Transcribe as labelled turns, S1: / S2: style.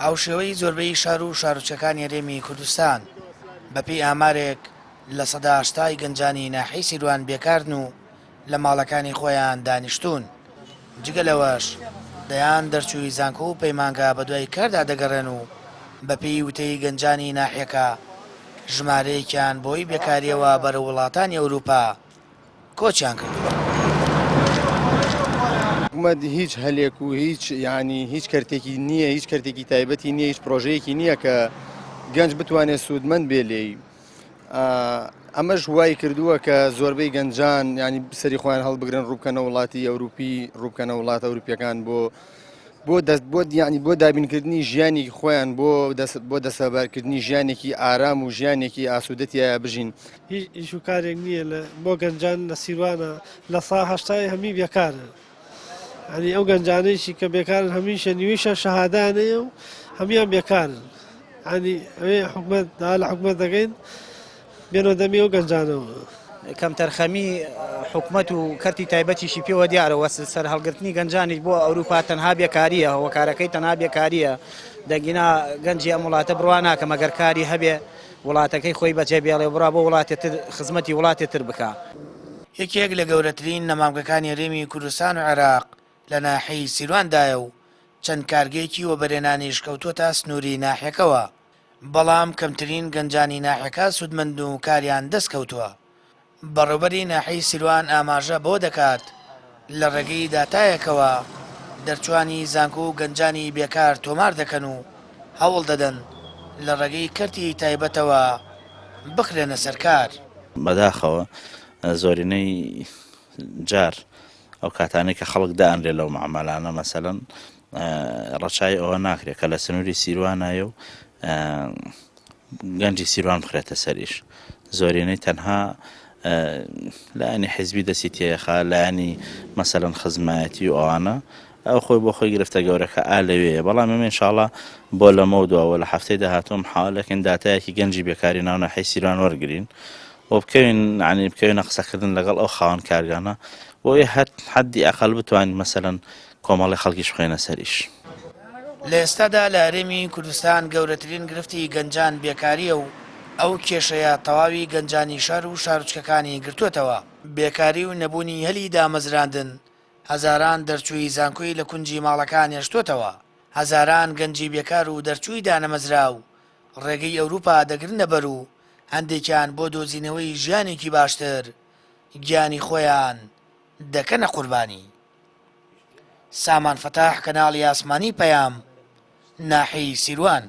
S1: هاوشێوەی زۆربەی شار و شارۆچەکانی هەرێمی کوردستان بەپێی ئامارێک لە سەدا 80 گەنجانی ناحیەی سیروان بێکارن و لە ماڵەکانی خۆیان دانیشتوون. جگە لەوەش دەیان دەرچووی زانکۆ و پەیمانگە بە دوای کاردا دەگەڕێن و بەپێی وتەی گەنجانی ناحیەکە ژمارەیەکیان بۆی بێکارییەوە بەرە وڵاتانی ئەوروپا کۆچیان کردووە.
S2: حکوومەت هیچ هەلێک و هیچ کەرتێکی نییە، هیچ کەرتێکی تایبەتی نییە، هیچ پرۆژەیەکی نییە کە گەنج بتوانێت سوودمەند بێ لێی. ئەمەش وای کردووە کە زۆربەی گەنجان ینی سەری خۆیان هەڵبگرن ڕووبکەنە وڵاتی ئەوروپی، ڕووبکەنە وڵاتە ئەوروپیەکان بۆ دابینکردنی ژیانی خۆیان بۆ دەسەبارکردنی ژیانێکی ئارام و ژیانێکی ئاسوودەتیایە بژین.
S3: هیچ و کارێک نییە بۆ گەنجان لە سیروانە لە سا هەشتای هەمی بێکارن. ینی ئەو گەنجانەیشی کە بێکارن هەمیشە نیویشە شەهادانەیە و هەمیان بێکارن. ینی ئەوێ حکومەت لە حکومەت دەگەین بێنەوە دەمی ئەو گەنجانەوە.
S4: کەم تەرخەمی حکومەت و کەرتی تایبەتیشی پێوە دیارەوە سەر هەڵگرتنی گەنجانی بۆ ئەوروپا تەنها بێکاریە، هۆکارەکەی تەنها بێکاریە. دەنگینا گەنجی ئەم وڵاتە بڕوا ناکە مەگەر کاری هەبێ وڵاتەکەی خۆی بەجێ بێڵێ بڕا بۆ وڵاتێتر خزمەتی وڵاتێتر بکە.
S1: یەکێک لە گەورەترین نەمامگەکانی هەرێمی کوردستان و عێراق لە ناحیەی سیرواندایە و چەند کارگەیەکی وەبەرێنانیش کەوتووەتە سنووری ناحیەکەوە، بەڵام کەمترین گەنجانی ناحیەکە سوودمەند و کاریان دەستکەوتووە. بەڕێوەبەری ناحیەی سیروان ئاماژە بۆ دەکات لە ڕێگەی داتایەکەوە دەرچوانی زانکۆ و گەنجانی بێکار تۆمار دەکەن و هەوڵ دەدەن لە ڕێگەی کەرتی تایبەتەوە بخرێنە سەرکار.
S5: بەداخەوە زۆرینەی جار ئەو کاتانەی کە خەڵک دائەنرێ لەو معامەلانە مەسەلەن ڕەچای ئەوە ناکرێت کە لە سنووری سیروانایە و گەنجی سیروان بخرێتە سەریش. زۆرینەی تەنها لایەنی حیزبی دەستی تێخە، لایەنی مەسەلەن خزمایەتی و ئەوانە ئەو خۆی بۆ خۆی گرفتە گەورەکە لەوەیە. بەڵام ئێمە ئینشاڵڵا بۆ لەمە دووەوە لە هەفتەی داهاتوو حاڵەکەین داتایەکی گەنجی بێکاری ناو ناحیەی سیروان وەرگرین و بکەوینە قسەکردن لەگەڵ ئەو خاوەن کارگانە بۆ حەدی ئەقەل بتوانین مەسەلەن کۆمەڵی خەڵکیش بخوێنە سەریش.
S1: لە ئێستادا لە هەرێمی کوردستان گەورەترین گرفتی گەنجان بێکاریە و ئەو کێشەیە تەواوی گەنجانی شار و شارۆچکەکانی گرتووەتەوە. بێکاری و نەبوونی هەلی دامەزراندن هەزاران دەرچووی زانکۆی لە کونجی ماڵەکان هێشتوتەوە. هەزاران گەنجی بێکار و دەرچووی دانەمەزرا و ڕێگەی ئەوروپا دەگرنە بەر و هەندێکیان بۆ دۆزینەوەی ژیانێکی باشتر گیانی خۆیان دەکەنە قوربانی. سامان فەتاح، کەناڵی ئاسمانی پەیام، ناحیەی سیروان.